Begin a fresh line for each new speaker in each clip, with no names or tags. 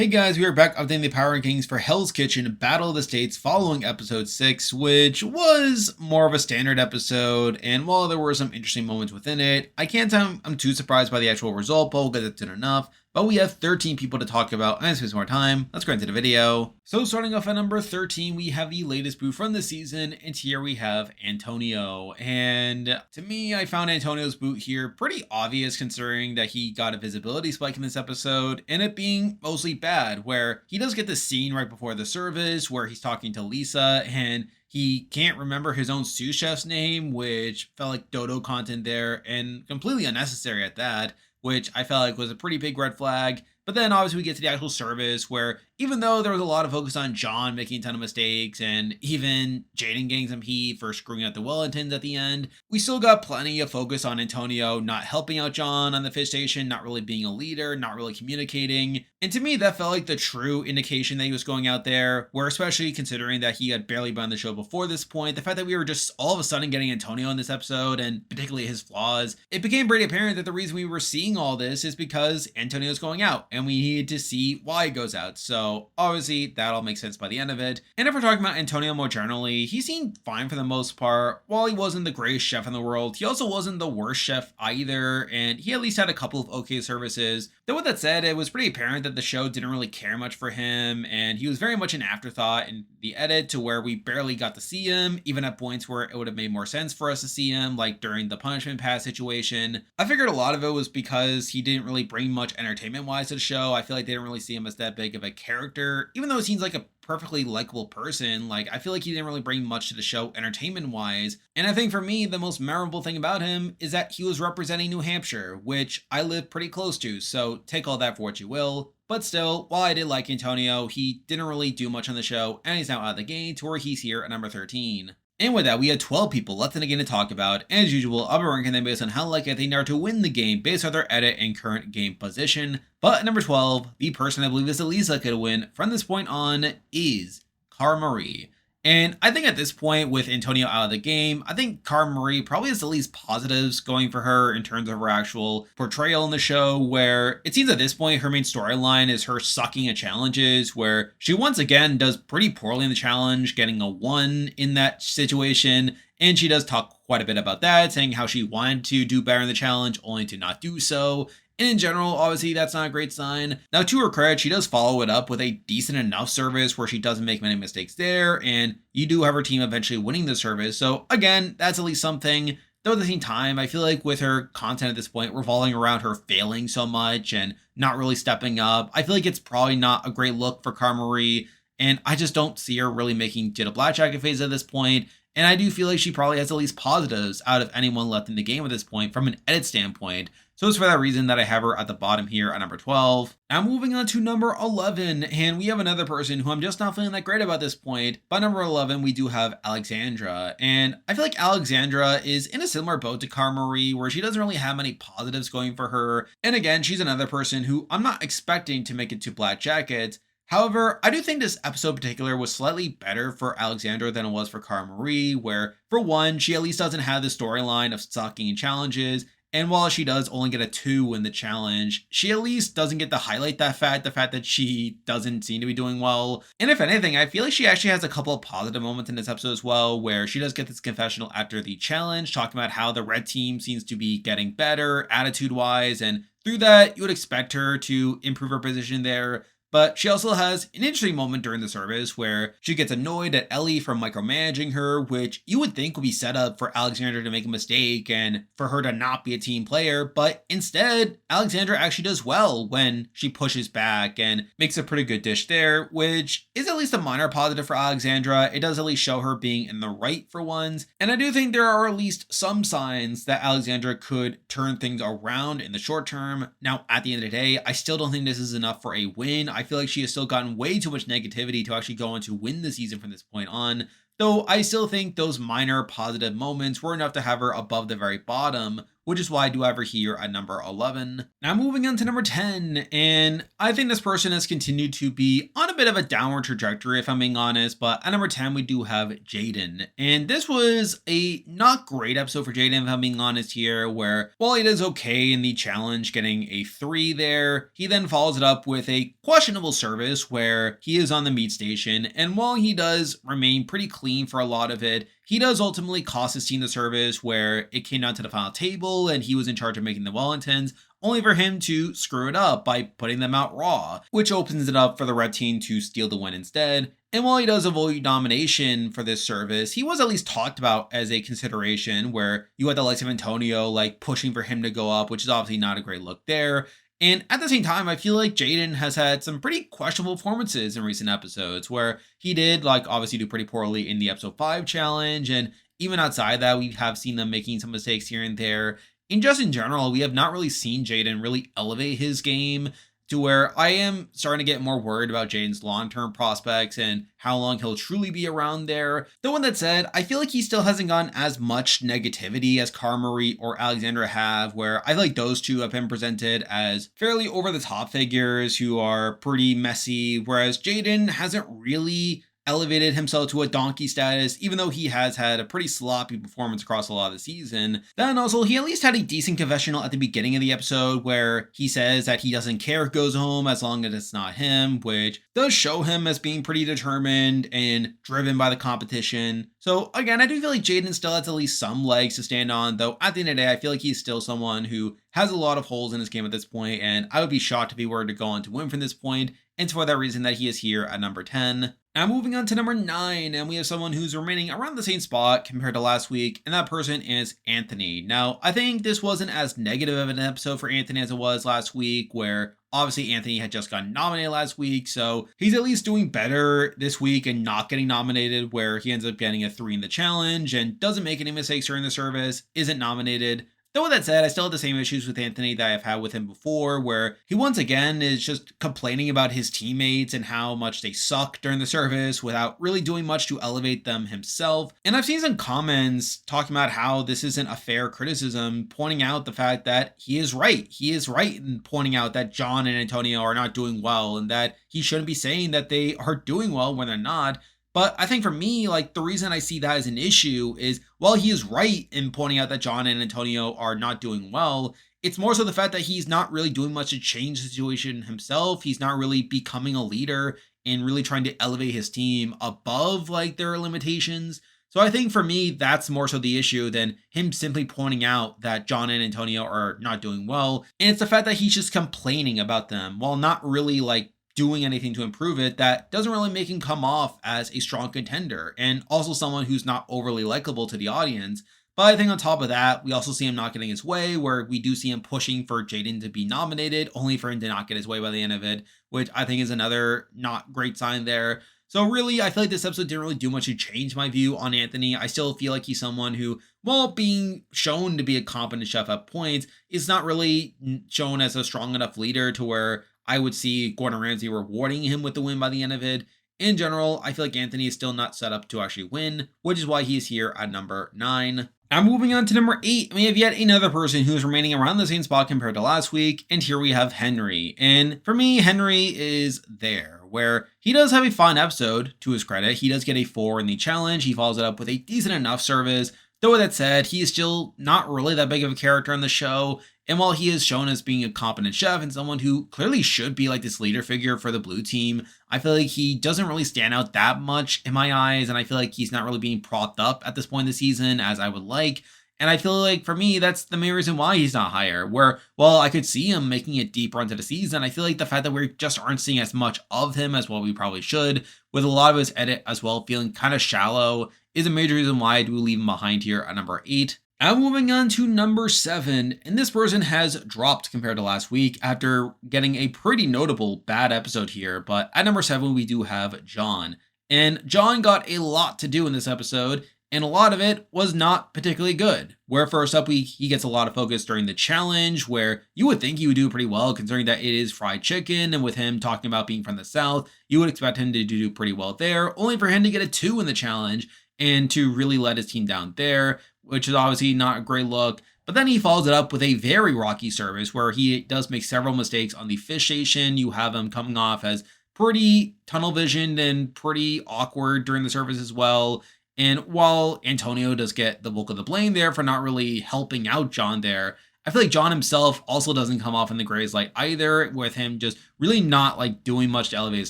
Hey guys, we are back updating the Power Rankings for Hell's Kitchen Battle of the States following episode 6, which was more of a standard episode, and while there were some interesting moments within it, I can't tell I'm too surprised by the actual result, but we'll get into it enough. But we have 13 people to talk about, and space more time. Let's go into the video. So starting off at number 13, we have the latest boot from the season, and here we have Antonio. And to me, I found Antonio's boot here pretty obvious considering that he got a visibility spike in this episode, and it being mostly bad, where he does get the scene right before the service where he's talking to Lisa, and he can't remember his own sous chef's name, which felt like dodo content there, and completely unnecessary at that, which I felt like was a pretty big red flag. But then obviously we get to the actual service where even though there was a lot of focus on John making a ton of mistakes and even Jaden getting some heat for screwing out the Wellingtons at the end, we still got plenty of focus on Antonio not helping out John on the fish station, not really being a leader, not really communicating. And to me, that felt like the true indication that he was going out there, where especially considering that he had barely been on the show before this point, the fact that we were just all of a sudden getting Antonio in this episode and particularly his flaws, it became pretty apparent that the reason we were seeing all this is because Antonio's going out and we needed to see why he goes out. So obviously that all makes sense by the end of it. And if we're talking about Antonio more generally, he seemed fine for the most part. While he wasn't the greatest chef in the world, he also wasn't the worst chef either, and he at least had a couple of okay services. Though with that said, it was pretty apparent that the show didn't really care much for him, and he was very much an afterthought in the edit to where we barely got to see him, even at points where it would have made more sense for us to see him, like during the punishment pass situation. I figured a lot of it was because he didn't really bring much entertainment-wise to the show. I feel like they didn't really see him as that big of a character, even though he seems like a perfectly likable person. Like, I feel like he didn't really bring much to the show entertainment wise. And I think for me, the most memorable thing about him is that he was representing New Hampshire, which I live pretty close to. So take all that for what you will. But still, while I did like Antonio, he didn't really do much on the show, and he's now out of the game to where he's here at number 13. And with that, we had 12 people left in the game to talk about, and as usual, I'll be ranking them based on how likely I think they are to win the game based on their edit and current game position. But at number 12, the person I believe is the least likely to win from this point on is Cara Marie. And I think at this point, with Antonio out of the game, I think Cara Marie probably has the least positives going for her in terms of her actual portrayal in the show, where it seems at this point her main storyline is her sucking at challenges, where she once again does pretty poorly in the challenge, getting a 1 in that situation. And she does talk quite a bit about that, saying how she wanted to do better in the challenge, only to not do so. And in general, obviously, that's not a great sign. Now, to her credit, she does follow it up with a decent enough service where she doesn't make many mistakes there, and you do have her team eventually winning the service. So again, that's at least something. Though at the same time, I feel like with her content at this point revolving around her failing so much and not really stepping up, I feel like it's probably not a great look for Cara Marie, and I just don't see her really making Jada Black Jacket phase at this point. And I do feel like she probably has the least positives out of anyone left in the game at this point from an edit standpoint. So it's for that reason that I have her at the bottom here at number 12. Now moving on to number 11, and we have another person who I'm just not feeling that great about this point. By number 11, we do have Alexandra, and I feel like Alexandra is in a similar boat to Cara Marie, where she doesn't really have many positives going for her. And again, she's another person who I'm not expecting to make it to Black Jacket. However, I do think this episode in particular was slightly better for Alexandra than it was for Cara Marie, where, for one, she at least doesn't have the storyline of sucking in challenges, and while she does only get a 2 in the challenge, she at least doesn't get to highlight the fact that she doesn't seem to be doing well. And if anything, I feel like she actually has a couple of positive moments in this episode as well, where she does get this confessional after the challenge, talking about how the red team seems to be getting better attitude-wise, and through that, you would expect her to improve her position there. But she also has an interesting moment during the service where she gets annoyed at Ellie for micromanaging her, which you would think would be set up for Alexandra to make a mistake and for her to not be a team player. But instead, Alexandra actually does well when she pushes back and makes a pretty good dish there, which is at least a minor positive for Alexandra. It does at least show her being in the right for once. And I do think there are at least some signs that Alexandra could turn things around in the short term. Now, at the end of the day, I still don't think this is enough for a win. I feel like she has still gotten way too much negativity to actually go on to win the season from this point on. though I still think those minor positive moments were enough to have her above the very bottom, which is why I do have her here at number 11. Now moving on to number 10, and I think this person has continued to be on a bit of a downward trajectory if I'm being honest, but at number 10 we do have Jaden. And this was a not great episode for Jaden if I'm being honest here, where while he does okay in the challenge getting a 3 there, he then follows it up with a questionable service where he is on the meat station, and while he does remain pretty clean for a lot of it, he does ultimately cost his team the service where it came down to the final table and he was in charge of making the Wellingtons, only for him to screw it up by putting them out raw, which opens it up for the red team to steal the win instead. And while he does avoid nomination for this service, he was at least talked about as a consideration where you had the likes of Antonio like pushing for him to go up, which is obviously not a great look there. And at the same time, I feel like Jaden has had some pretty questionable performances in recent episodes where he did like obviously do pretty poorly in the episode 5 challenge. And even outside that, we have seen them making some mistakes here and there. And just in general, we have not really seen Jaden really elevate his game to where I am starting to get more worried about Jaden's long-term prospects and how long he'll truly be around there. Though with that said, I feel like he still hasn't gotten as much negativity as Carmery or Alexandra have, where I feel like those two have been presented as fairly over-the-top figures who are pretty messy, whereas Jaden hasn't really elevated himself to a donkey status, even though he has had a pretty sloppy performance across a lot of the season. Then also, he at least had a decent confessional at the beginning of the episode where he says that he doesn't care if goes home as long as it's not him, which does show him as being pretty determined and driven by the competition. So again, I do feel like Jaden still has at least some legs to stand on, though at the end of the day, I feel like he's still someone who has a lot of holes in his game at this point, and I would be shocked if he were to go on to win from this point, and it's for that reason that he is here at number 10. Now moving on to number 9, and we have someone who's remaining around the same spot compared to last week, and that person is Anthony. Now, I think this wasn't as negative of an episode for Anthony as it was last week, where obviously Anthony had just gotten nominated last week, so he's at least doing better this week and not getting nominated, where he ends up getting a 3 in the challenge and doesn't make any mistakes during the service, isn't nominated. Though with that said, I still have the same issues with Anthony that I've had with him before, where he once again is just complaining about his teammates and how much they suck during the service without really doing much to elevate them himself. And I've seen some comments talking about how this isn't a fair criticism, pointing out the fact that he is right. He is right in pointing out that John and Antonio are not doing well and that he shouldn't be saying that they are doing well when they're not. But I think for me, like the reason I see that as an issue is while he is right in pointing out that John and Antonio are not doing well, it's more so the fact that he's not really doing much to change the situation himself. He's not really becoming a leader and really trying to elevate his team above like their limitations. So I think for me, that's more so the issue than him simply pointing out that John and Antonio are not doing well. And it's the fact that he's just complaining about them while not really like doing anything to improve it that doesn't really make him come off as a strong contender and also someone who's not overly likable to the audience. But I think on top of that, we also see him not getting his way, where we do see him pushing for Jaden to be nominated, only for him to not get his way by the end of it, which I think is another not great sign there. So really, I feel like this episode didn't really do much to change my view on Anthony. I still feel like he's someone who, while being shown to be a competent chef at points, is not really shown as a strong enough leader to where I would see Gordon Ramsay rewarding him with the win by the end of it. In general, I feel like Anthony is still not set up to actually win, which is why he is here at number 9. Now moving on to number 8, we have yet another person who is remaining around the same spot compared to last week, and here we have Henry. And for me, Henry is there, where he does have a fun episode, to his credit. He does get a 4 in the challenge, he follows it up with a decent enough service. Though with that said, he is still not really that big of a character on the show, and while he is shown as being a competent chef and someone who clearly should be like this leader figure for the blue team, I feel like he doesn't really stand out that much in my eyes, and I feel like he's not really being propped up at this point in the season as I would like. And I feel like for me, that's the main reason why he's not higher. Where, while I could see him making it deeper into the season, I feel like the fact that we just aren't seeing as much of him as well we probably should, with a lot of his edit as well feeling kind of shallow, is a major reason why I do leave him behind here at number 8. Now moving on to number 7, and this person has dropped compared to last week after getting a pretty notable bad episode here, but at number 7 we do have John. And John got a lot to do in this episode, and a lot of it was not particularly good. Where first up, he gets a lot of focus during the challenge, where you would think he would do pretty well considering that it is fried chicken, and with him talking about being from the South, you would expect him to do pretty well there, only for him to get a 2 in the challenge. and to really let his team down there, which is obviously not a great look. But then he follows it up with a very rocky service where he does make several mistakes on the fish station. You have him coming off as pretty tunnel visioned and pretty awkward during the service as well. And while Antonio does get the bulk of the blame there for not really helping out John there, I feel like John himself also doesn't come off in the greatest light either, with him just really not like doing much to elevate his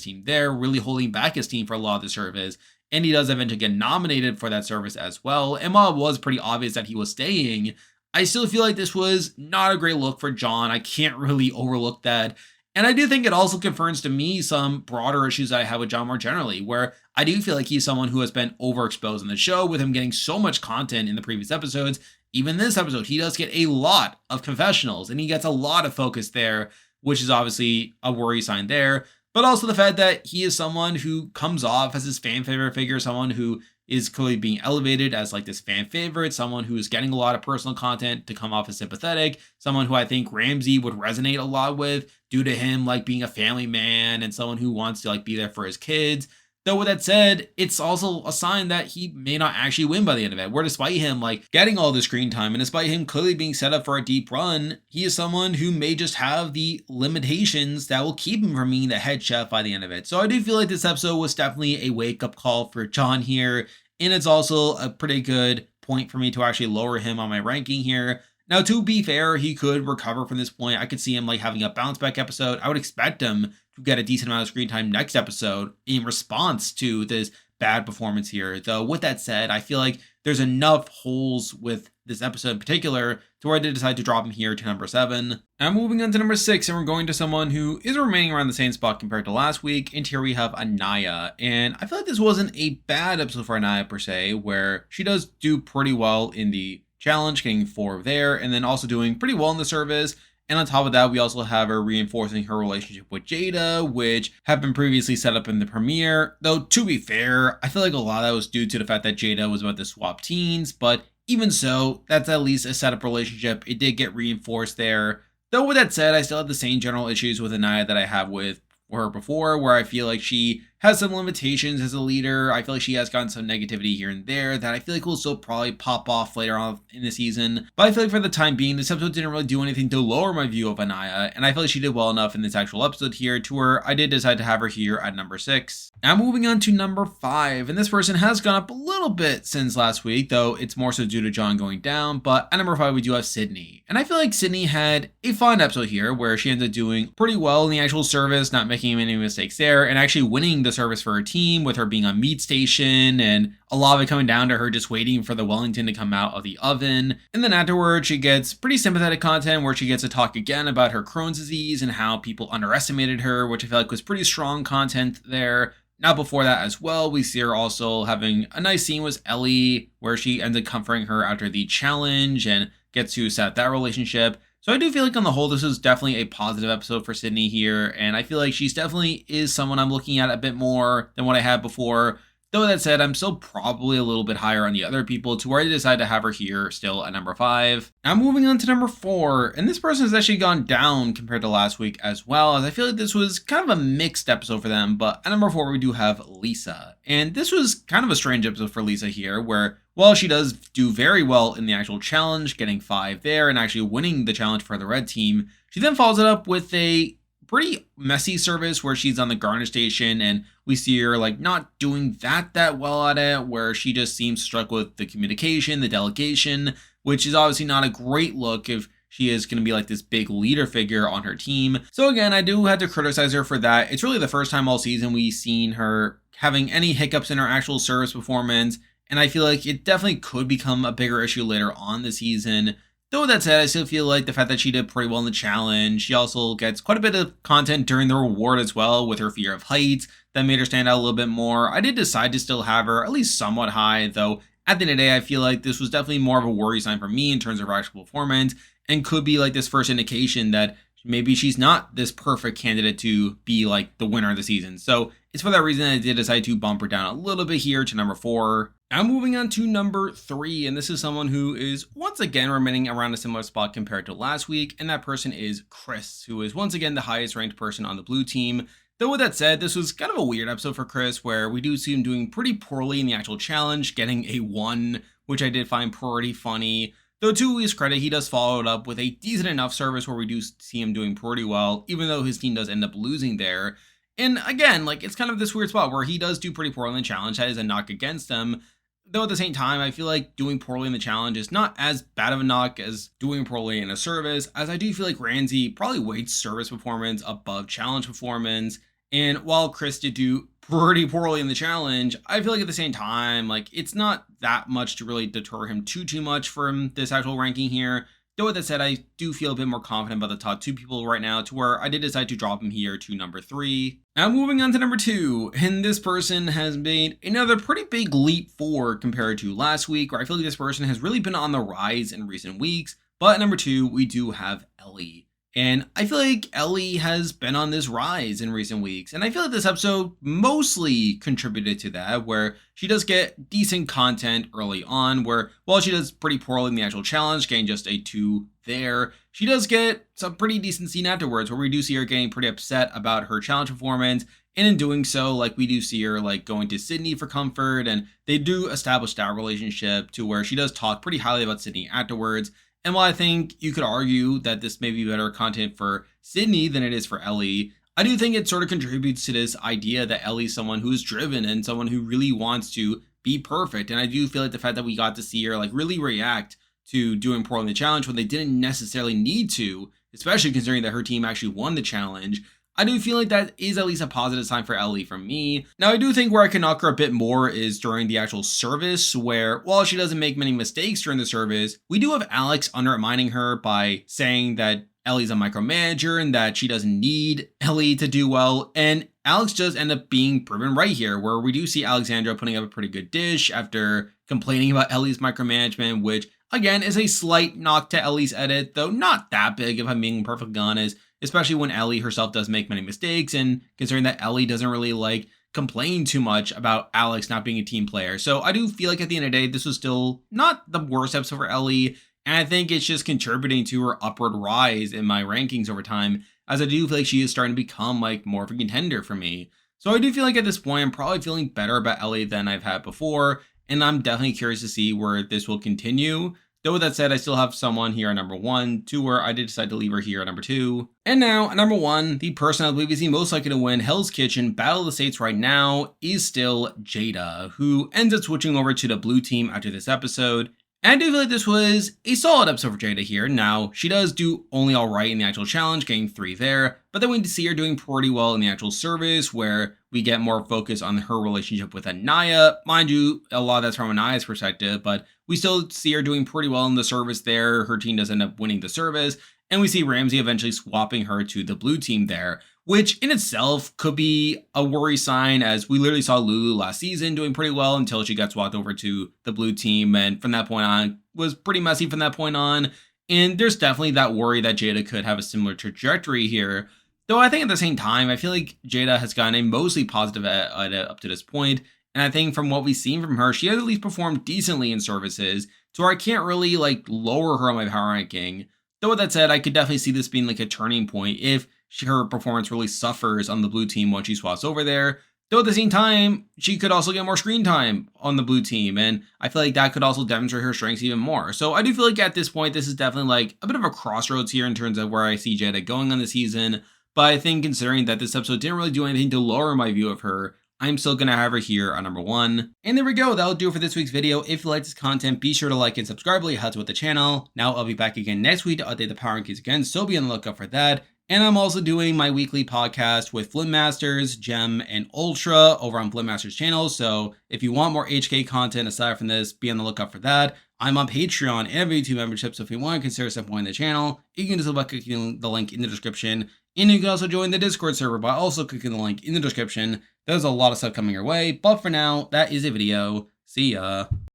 team there, really holding back his team for a lot of the service. And he does eventually get nominated for that service as well. And while it was pretty obvious that he was staying, I still feel like this was not a great look for John. I can't really overlook that. And I do think it also confirms to me some broader issues that I have with John more generally, where I do feel like he's someone who has been overexposed in the show with him getting so much content in the previous episodes. Even this episode, he does get a lot of confessionals and he gets a lot of focus there, which is obviously a worry sign there. But also the fact that he is someone who comes off as his fan favorite figure, someone who is clearly being elevated as like this fan favorite, someone who is getting a lot of personal content to come off as sympathetic, someone who I think Ramsey would resonate a lot with due to him like being a family man and someone who wants to like be there for his kids. Though with that said, it's also a sign that he may not actually win by the end of it, where despite him like getting all the screen time and despite him clearly being set up for a deep run, he is someone who may just have the limitations that will keep him from being the head chef by the end of it. So I do feel like this episode was definitely a wake-up call for John here, and it's also a pretty good point for me to actually lower him on my ranking here. Now, to be fair, he could recover from this point. I could see him like having a bounce back episode. I would expect him to get a decent amount of screen time next episode in response to this bad performance here. Though with that said, I feel like there's enough holes with this episode in particular to where I did decide to drop him here to number 7. Now moving on to number 6, and we're going to someone who is remaining around the same spot compared to last week. And here we have Anaya. And I feel like this wasn't a bad episode for Anaya per se, where she does do pretty well in the challenge, getting 4 there, and then also doing pretty well in the service. And on top of that, we also have her reinforcing her relationship with Jada, which had been previously set up in the premiere. Though, to be fair, I feel like a lot of that was due to the fact that Jada was about to swap teens. But even so, that's at least a setup relationship. It did get reinforced there. Though with that said, I still have the same general issues with Anaya that I have with her before, where I feel like she has some limitations as a leader. I feel like she has gotten some negativity here and there that I feel like will still probably pop off later on in the season. But I feel like for the time being, this episode didn't really do anything to lower my view of Anaya, and I feel like she did well enough in this actual episode here to where I did decide to have her here at number 6. Now moving on to number 5, and this person has gone up a little bit since last week, though it's more so due to John going down. But at number 5, we do have Sydney. And I feel like Sydney had a fun episode here where she ended up doing pretty well in the actual service, not making any mistakes there, and actually winning the service for her team with her being on meat station and a lot of it coming down to her just waiting for the Wellington to come out of the oven. And then afterwards, she gets pretty sympathetic content where she gets to talk again about her Crohn's disease and how people underestimated her, which I feel like was pretty strong content there. Now before that as well, we see her also having a nice scene with Ellie where she ends up comforting her after the challenge and gets to set up that relationship. So I do feel like on the whole, this is definitely a positive episode for Sydney here. And I feel like she's definitely is someone I'm looking at a bit more than what I had before. Though that said, I'm still probably a little bit higher on the other people to where I decided to have her here still at number 5. Now moving on to number 4, and this person has actually gone down compared to last week as well, as I feel like this was kind of a mixed episode for them. But at number 4, we do have Lisa. And this was kind of a strange episode for Lisa here, where while she does do very well in the actual challenge, getting 5 there and actually winning the challenge for the red team, she then follows it up with a pretty messy service where she's on the garnish station and we see her like not doing that well at it, where she just seems to struggle with the communication, the delegation, which is obviously not a great look if she is going to be like this big leader figure on her team. So again, I do have to criticize her for that. It's really the first time all season we've seen her having any hiccups in her actual service performance, and I feel like it definitely could become a bigger issue later on this season. Though with that said, I still feel like the fact that she did pretty well in the challenge, she also gets quite a bit of content during the reward as well with her fear of heights that made her stand out a little bit more. I did decide to still have her at least somewhat high, though at the end of the day, I feel like this was definitely more of a worry sign for me in terms of her actual performance and could be like this first indication that maybe she's not this perfect candidate to be like the winner of the season. So it's for that reason I did decide to bump her down a little bit here to number 4. Now moving on to number 3, and this is someone who is once again remaining around a similar spot compared to last week, and that person is Chris, who is once again the highest ranked person on the blue team. Though with that said, this was kind of a weird episode for Chris where we do see him doing pretty poorly in the actual challenge, getting a 1, which I did find pretty funny. Though to his credit, he does follow it up with a decent enough service where we do see him doing pretty well, even though his team does end up losing there. And again, like, it's kind of this weird spot where he does do pretty poorly in the challenge. That is a knock against him. Though at the same time, I feel like doing poorly in the challenge is not as bad of a knock as doing poorly in a service, as I do feel like Ramsey probably weights service performance above challenge performance. And while Chris did do pretty poorly in the challenge, I feel like at the same time, like, it's not that much to really deter him too much from this actual ranking here. Though with that said, I do feel a bit more confident about the top 2 people right now, to where I did decide to drop him here to number 3. Now moving on to number 2, and this person has made another pretty big leap forward compared to last week, where I feel like this person has really been on the rise in recent weeks. But at number 2, we do have Ellie. And I feel like Ellie has been on this rise in recent weeks. And I feel like this episode mostly contributed to that, where she does get decent content early on, where while she does pretty poorly in the actual challenge, getting just a 2 there, she does get some pretty decent scene afterwards, where we do see her getting pretty upset about her challenge performance. And in doing so, like, we do see her like going to Sydney for comfort, and they do establish that relationship to where she does talk pretty highly about Sydney afterwards. And while I think you could argue that this may be better content for Sydney than it is for Ellie, I do think it sort of contributes to this idea that Ellie's someone who is driven and someone who really wants to be perfect. And I do feel like the fact that we got to see her like really react to doing poorly in the challenge when they didn't necessarily need to, especially considering that her team actually won the challenge, I do feel like that is at least a positive sign for Ellie from me. Now, I do think where I can knock her a bit more is during the actual service, where while she doesn't make many mistakes during the service, we do have Alex undermining her by saying that Ellie's a micromanager and that she doesn't need Ellie to do well. And Alex does end up being proven right here, where we do see Alexandra putting up a pretty good dish after complaining about Ellie's micromanagement, which again is a slight knock to Ellie's edit, though not that big if I'm being perfectly honest, especially when Ellie herself does make many mistakes, and considering that Ellie doesn't really like complain too much about Alex not being a team player. So I do feel like at the end of the day, this was still not the worst episode for Ellie, and I think it's just contributing to her upward rise in my rankings over time, as I do feel like she is starting to become like more of a contender for me. So I do feel like at this point, I'm probably feeling better about Ellie than I've had before, and I'm definitely curious to see where this will continue. Though with that said, I still have someone here at number 1, to where I did decide to leave her here at number 2. And now, at number 1, the person I believe is the most likely to win Hell's Kitchen Battle of the States right now is still Jada, who ends up switching over to the blue team after this episode. And I do feel like this was a solid episode for Jada here. Now, she does do only alright in the actual challenge, getting 3 there, but then we see her doing pretty well in the actual service, where we get more focus on her relationship with Anaya. Mind you, a lot of that's from Anaya's perspective, but we still see her doing pretty well in the service there. Her team does end up winning the service, and we see Ramsey eventually swapping her to the blue team there, which in itself could be a worry sign, as we literally saw Lulu last season doing pretty well until she got swapped over to the blue team, and from that point on was pretty messy from that point on. And there's definitely that worry that Jada could have a similar trajectory here. Though I think at the same time, I feel like Jada has gotten a mostly positive edit up to this point, and I think from what we've seen from her, she has at least performed decently in services, so I can't really like lower her on my power ranking. Though with that said, I could definitely see this being like a turning point if her performance really suffers on the blue team once she swaps over there. Though at the same time, she could also get more screen time on the blue team, and I feel like that could also demonstrate her strengths even more. So I do feel like at this point, this is definitely like a bit of a crossroads here in terms of where I see Jada going on the season. But I think considering that this episode didn't really do anything to lower my view of her, I'm still going to have her here on number 1. And there we go. That'll do it for this week's video. If you like this content, be sure to like and subscribe. It helps with the channel. Now I'll be back again next week to update the power rankings again, so be on the lookout for that. And I'm also doing my weekly podcast with Flint Masters, Gem, and Ultra over on Flint Masters channel. So if you want more HK content aside from this, be on the lookout for that. I'm on Patreon and have YouTube membership, so if you want to consider supporting the channel, you can just by clicking the link in the description. And you can also join the Discord server by also clicking the link in the description. There's a lot of stuff coming your way, but for now, that is a video. See ya.